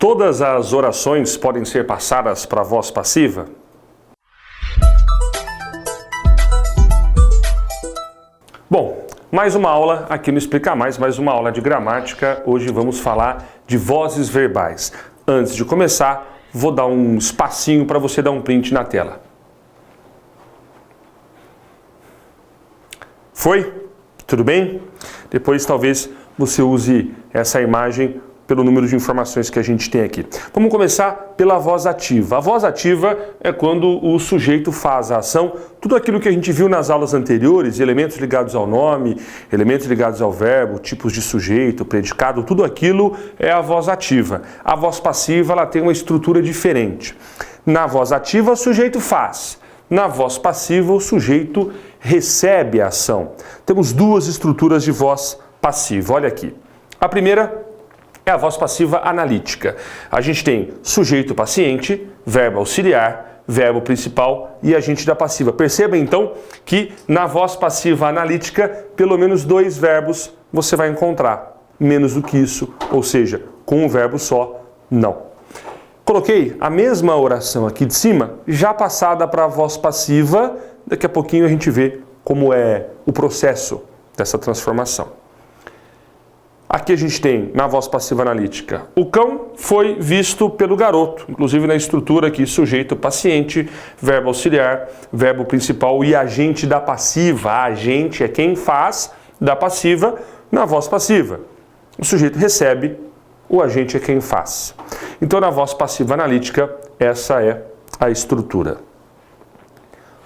Todas as orações podem ser passadas para a voz passiva? Bom, mais uma aula aqui no Explica mais uma aula de gramática. Hoje vamos falar de vozes verbais. Antes de começar, vou dar um espacinho para você dar um print na tela. Foi? Tudo bem? Depois talvez você use essa imagem pelo número de informações que a gente tem aqui. Vamos começar pela voz ativa. A voz ativa é quando o sujeito faz a ação, tudo aquilo que a gente viu nas aulas anteriores, elementos ligados ao nome, elementos ligados ao verbo, tipos de sujeito, predicado, tudo aquilo é a voz ativa. A voz passiva, ela tem uma estrutura diferente. Na voz ativa, o sujeito faz. Na voz passiva, o sujeito recebe a ação. Temos duas estruturas de voz passiva. Olha aqui. A primeira é a voz passiva analítica. A gente tem sujeito paciente, verbo auxiliar, verbo principal e agente da passiva. Perceba então que na voz passiva analítica, pelo menos dois verbos você vai encontrar. Menos do que isso, ou seja, com um verbo só, não. Coloquei a mesma oração aqui de cima, já passada para a voz passiva. Daqui a pouquinho a gente vê como é o processo dessa transformação. Aqui a gente tem, na voz passiva analítica, o cão foi visto pelo garoto, inclusive na estrutura aqui, sujeito paciente, verbo auxiliar, verbo principal e agente da passiva. A agente é quem faz da passiva na voz passiva. O sujeito recebe, o agente é quem faz. Então, na voz passiva analítica, essa é a estrutura.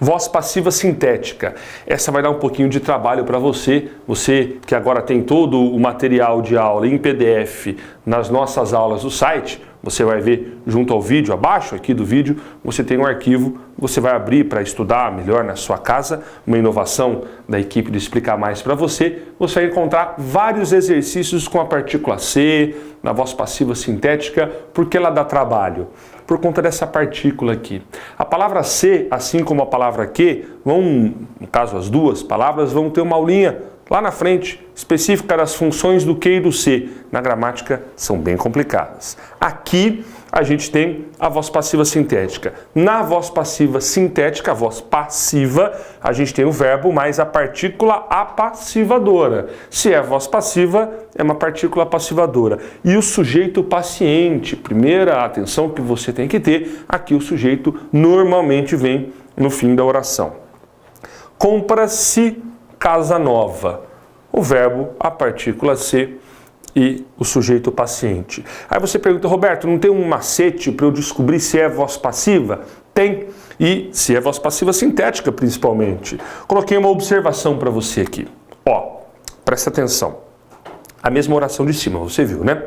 Voz passiva sintética. Essa vai dar um pouquinho de trabalho para você. Você que agora tem todo o material de aula em PDF nas nossas aulas do site, você vai ver junto ao vídeo, abaixo aqui do vídeo, você tem um arquivo, você vai abrir para estudar melhor na sua casa, uma inovação da equipe do Explicar Mais para você. Você vai encontrar vários exercícios com a partícula C, na voz passiva sintética, porque ela dá trabalho. Por conta dessa partícula aqui. A palavra ser, assim como a palavra que, no caso as duas palavras, vão ter uma aulinha lá na frente, específica das funções do que e do se. Na gramática são bem complicadas. Aqui a gente tem a voz passiva sintética. Na voz passiva sintética, a voz passiva, a gente tem o verbo mais a partícula apassivadora. Se é voz passiva, é uma partícula passivadora. E o sujeito paciente, primeira atenção que você tem que ter, aqui o sujeito normalmente vem no fim da oração. Compra-se casa nova. O verbo, a partícula se e o sujeito paciente. Aí você pergunta, Roberto, não tem um macete para eu descobrir se é voz passiva? Tem. E se é voz passiva sintética, principalmente. Coloquei uma observação para você aqui. Ó, presta atenção. A mesma oração de cima, você viu, né?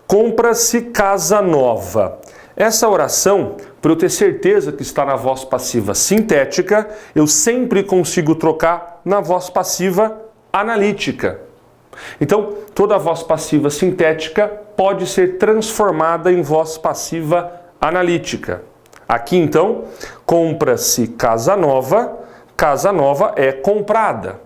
Compra-se casa nova. Essa oração, para eu ter certeza que está na voz passiva sintética, eu sempre consigo trocar na voz passiva analítica. Então, toda voz passiva sintética pode ser transformada em voz passiva analítica. Aqui, então, compra-se casa nova é comprada.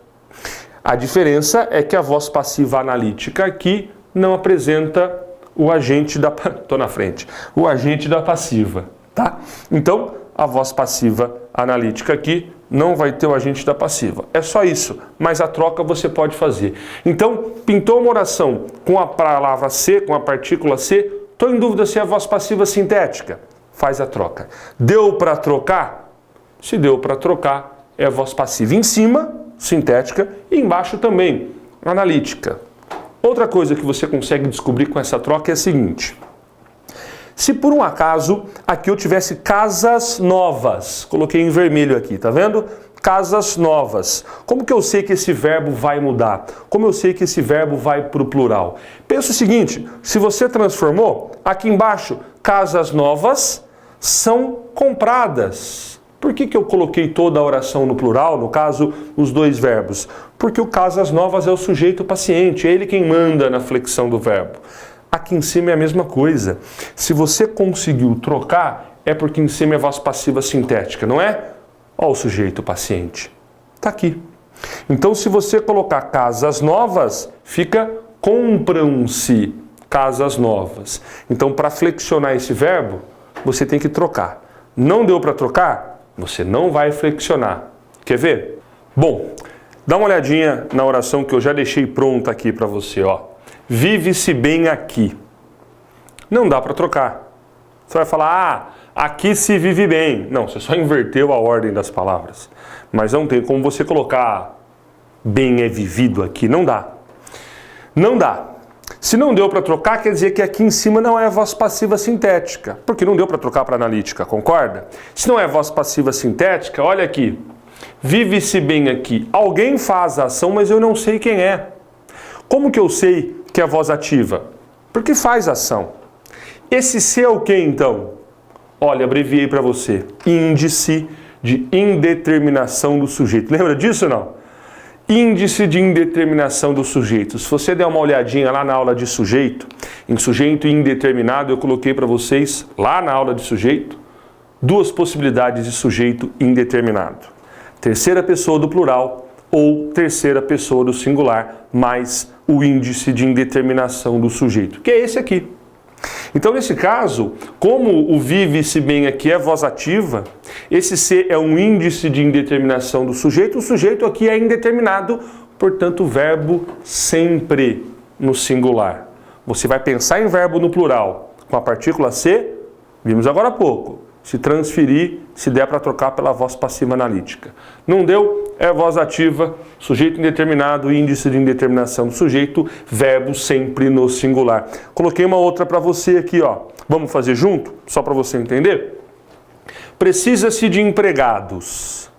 A diferença é que a voz passiva analítica aqui não apresenta o agente da... Tô na frente. O agente da passiva, tá? Então, a voz passiva analítica aqui não vai ter o agente da passiva. É só isso, mas a troca você pode fazer. Então, pintou uma oração com a palavra se, com a partícula se, tô em dúvida se é a voz passiva sintética. Faz a troca. Deu para trocar? Se deu para trocar, é a voz passiva em cima, sintética, e embaixo também, analítica. Outra coisa que você consegue descobrir com essa troca é a seguinte. Se por um acaso aqui eu tivesse casas novas, coloquei em vermelho aqui, tá vendo? Casas novas. Como que eu sei que esse verbo vai mudar? Como eu sei que esse verbo vai para o plural? Pensa o seguinte, se você transformou, aqui embaixo, casas novas são compradas. Por que eu coloquei toda a oração no plural, no caso, os dois verbos? Porque o casas novas é o sujeito paciente, é ele quem manda na flexão do verbo. Aqui em cima é a mesma coisa. Se você conseguiu trocar, é porque em cima é voz passiva sintética, não é? Ó o sujeito paciente. Está aqui. Então, se você colocar casas novas, fica compram-se casas novas. Então, para flexionar esse verbo, você tem que trocar. Não deu para trocar? Você não vai flexionar. Quer ver? Bom, dá uma olhadinha na oração que eu já deixei pronta aqui para você, ó. Vive-se bem aqui. Não dá para trocar. Você vai falar, aqui se vive bem. Não, você só inverteu a ordem das palavras. Mas não tem como você colocar bem é vivido aqui. Não dá. Não dá. Se não deu para trocar, quer dizer que aqui em cima não é voz passiva sintética. Porque não deu para trocar para analítica, concorda? Se não é voz passiva sintética, olha aqui. Vive-se bem aqui. Alguém faz a ação, mas eu não sei quem é. Como que eu sei que é voz ativa? Porque faz ação. Esse se é o que então? Olha, abreviei para você. Índice de indeterminação do sujeito. Lembra disso ou não? Índice de indeterminação do sujeito. Se você der uma olhadinha lá na aula de sujeito, em sujeito indeterminado, eu coloquei para vocês, lá na aula de sujeito, duas possibilidades de sujeito indeterminado. Terceira pessoa do plural ou terceira pessoa do singular, mais o índice de indeterminação do sujeito, que é esse aqui. Então, nesse caso, como o vive-se bem aqui é voz ativa, esse se é um índice de indeterminação do sujeito, o sujeito aqui é indeterminado, portanto, o verbo sempre no singular. Você vai pensar em verbo no plural, com a partícula se, vimos agora há pouco, se transferir, se der para trocar pela voz passiva analítica. Não deu, é voz ativa, sujeito indeterminado, índice de indeterminação do sujeito, verbo sempre no singular. Coloquei uma outra para você aqui, ó. Vamos fazer junto, só para você entender? Precisa-se de empregados.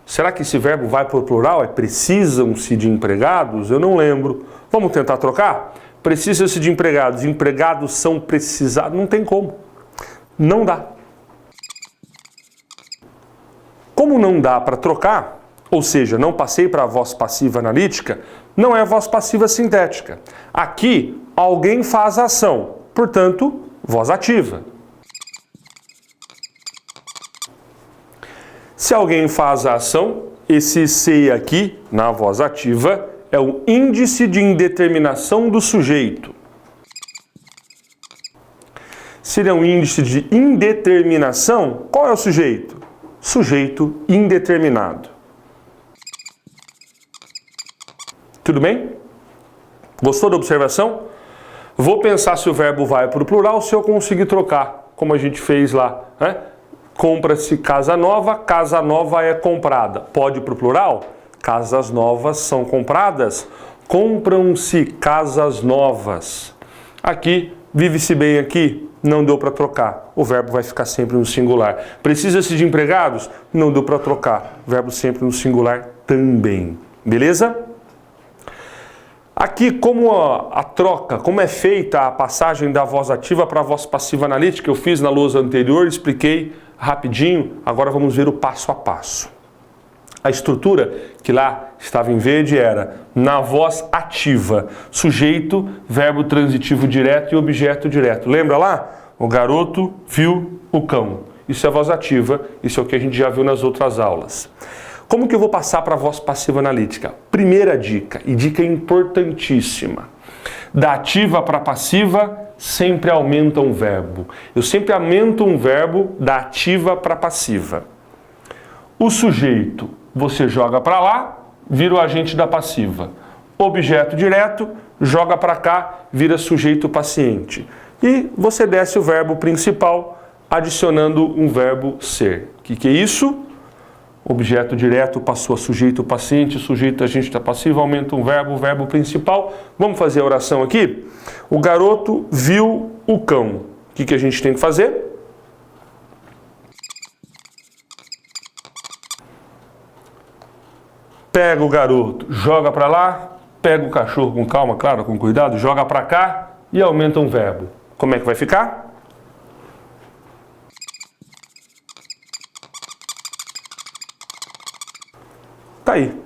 Será que esse verbo vai para o plural? É precisam-se de empregados? Eu não lembro. Vamos tentar trocar? Precisa-se de empregados. Empregados são precisados. Não tem como. Não dá. Como não dá para trocar, ou seja, não passei para a voz passiva analítica, não é voz passiva sintética. Aqui, alguém faz a ação, portanto, voz ativa. Se alguém faz a ação, esse se aqui, na voz ativa, é o índice de indeterminação do sujeito. Se ele é um índice de indeterminação, qual é o sujeito? Sujeito indeterminado. Tudo bem? Gostou da observação? Vou pensar se o verbo vai para o plural, se eu conseguir trocar, como a gente fez lá, né? Compra-se casa nova é comprada. Pode ir para o plural? Casas novas são compradas. Compram-se casas novas. Aqui, vive-se bem aqui, não deu para trocar. O verbo vai ficar sempre no singular. Precisa-se de empregados? Não deu para trocar. O verbo sempre no singular também. Beleza? Aqui, como a troca, como é feita a passagem da voz ativa para a voz passiva analítica, eu fiz na lousa anterior, expliquei rapidinho, agora vamos ver o passo a passo. A estrutura que lá estava em verde era na voz ativa, sujeito, verbo transitivo direto e objeto direto. Lembra lá? O garoto viu o cão. Isso é a voz ativa, isso é o que a gente já viu nas outras aulas. Como que eu vou passar para a voz passiva analítica? Primeira dica, e dica importantíssima. Da ativa para a passiva, sempre aumenta um verbo. Eu sempre aumento um verbo da ativa para a passiva. O sujeito, você joga para lá, vira o agente da passiva. Objeto direto, joga para cá, vira sujeito paciente. E você desce o verbo principal, adicionando um verbo ser. O que é isso? Objeto direto passou a sujeito paciente, sujeito agente da passiva, aumenta um verbo, o verbo principal. Vamos fazer a oração aqui? O garoto viu o cão. O que a gente tem que fazer? Pega o garoto, joga para lá, pega o cachorro com calma, claro, com cuidado, joga para cá e aumenta um verbo. Como é que vai ficar? Tá aí.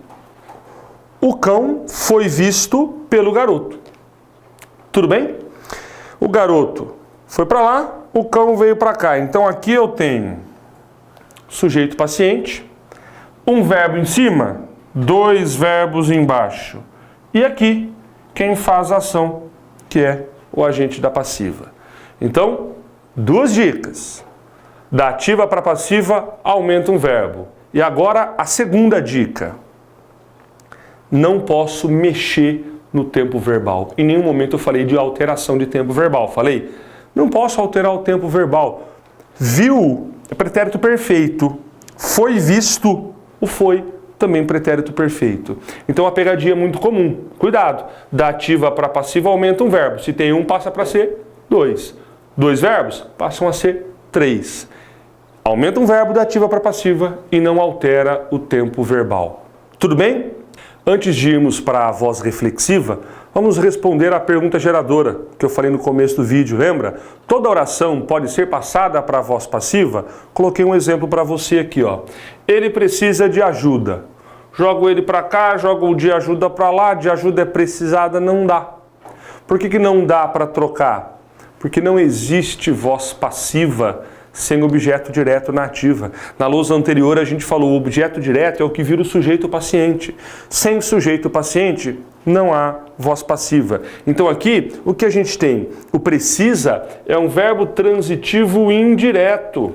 O cão foi visto pelo garoto. Tudo bem? O garoto foi para lá, o cão veio para cá. Então aqui eu tenho sujeito paciente, um verbo em cima, dois verbos embaixo. E aqui, quem faz a ação, que é o agente da passiva. Então, duas dicas. Da ativa para passiva, aumenta um verbo. E agora a segunda dica. Não posso mexer no tempo verbal. Em nenhum momento eu falei de alteração de tempo verbal. Falei, não posso alterar o tempo verbal. Viu é pretérito perfeito. Foi visto, o foi também pretérito perfeito. Então a pegadinha é muito comum. Cuidado. Da ativa para passiva aumenta um verbo. Se tem um, passa para ser dois. Dois verbos passam a ser três. Aumenta um verbo da ativa para passiva e não altera o tempo verbal. Tudo bem? Antes de irmos para a voz reflexiva, vamos responder à pergunta geradora que eu falei no começo do vídeo, lembra? Toda oração pode ser passada para a voz passiva? Coloquei um exemplo para você aqui, ó. Ele precisa de ajuda. Jogo ele para cá, jogo o de ajuda para lá, de ajuda é precisada, não dá. Por que não dá para trocar? Porque não existe voz passiva sem objeto direto na ativa. Na lousa anterior a gente falou, o objeto direto é o que vira o sujeito paciente. Sem sujeito paciente, não há voz passiva. Então aqui, o que a gente tem? O precisa é um verbo transitivo indireto.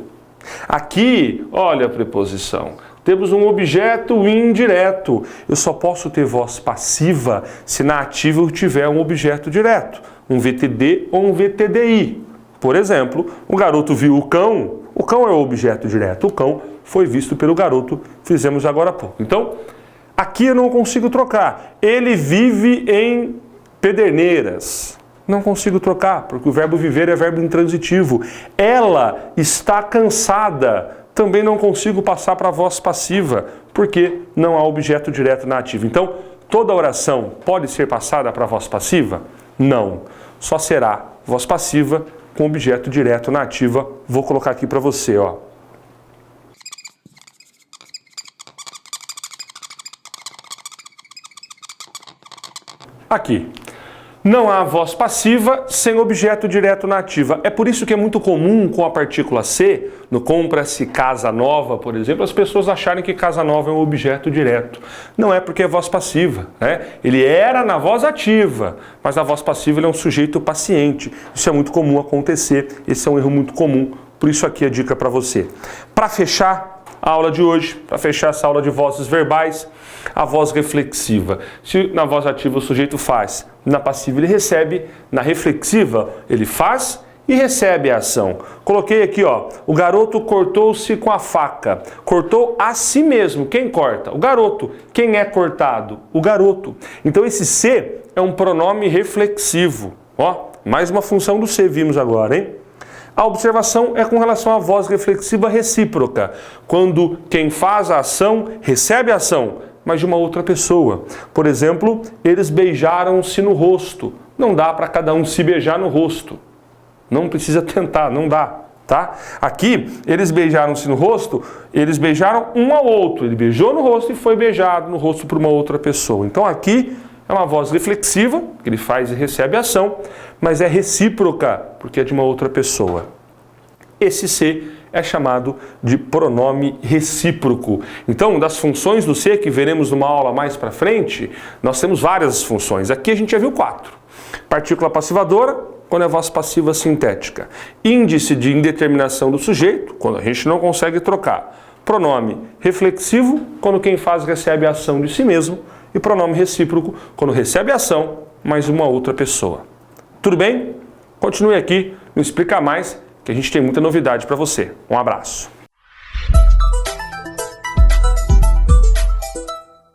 Aqui, olha a preposição. Temos um objeto indireto. Eu só posso ter voz passiva se na ativa eu tiver um objeto direto. Um VTD ou um VTDI. Por exemplo, o garoto viu o cão é o objeto direto. O cão foi visto pelo garoto, fizemos agora há pouco. Então, aqui eu não consigo trocar. Ele vive em Pederneiras. Não consigo trocar, porque o verbo viver é verbo intransitivo. Ela está cansada. Também não consigo passar para a voz passiva, porque não há objeto direto na ativa. Então, toda oração pode ser passada para a voz passiva? Não. Só será voz passiva com objeto direto na ativa. Vou colocar aqui para você, ó. Aqui. Não há voz passiva sem objeto direto na ativa. É por isso que é muito comum com a partícula C, no compra-se casa nova, por exemplo, as pessoas acharem que casa nova é um objeto direto. Não é porque é voz passiva, né? Ele era na voz ativa, mas na voz passiva ele é um sujeito paciente. Isso é muito comum acontecer, esse é um erro muito comum, por isso aqui a dica para você. Para fechar a aula de hoje, para fechar essa aula de vozes verbais, a voz reflexiva. Se na voz ativa o sujeito faz, na passiva ele recebe, na reflexiva ele faz e recebe a ação. Coloquei aqui, ó, o garoto cortou-se com a faca. Cortou a si mesmo. Quem corta? O garoto. Quem é cortado? O garoto. Então esse se é um pronome reflexivo. Ó, mais uma função do se vimos agora, hein? A observação é com relação à voz reflexiva recíproca, quando quem faz a ação recebe a ação, mas de uma outra pessoa. Por exemplo, eles beijaram-se no rosto. Não dá para cada um se beijar no rosto. Não precisa tentar, não dá, tá? Aqui, eles beijaram-se no rosto, eles beijaram um ao outro. Ele beijou no rosto e foi beijado no rosto por uma outra pessoa. Então aqui é uma voz reflexiva, que ele faz e recebe a ação, mas é recíproca, porque é de uma outra pessoa. Esse se é chamado de pronome recíproco. Então, das funções do se, que veremos numa aula mais para frente, nós temos várias funções. Aqui a gente já viu 4. Partícula passivadora, quando é voz passiva sintética. Índice de indeterminação do sujeito, quando a gente não consegue trocar. Pronome reflexivo, quando quem faz recebe a ação de si mesmo. E pronome recíproco, quando recebe a ação, mas uma outra pessoa. Tudo bem? Continue aqui, não explica mais, que a gente tem muita novidade para você. Um abraço.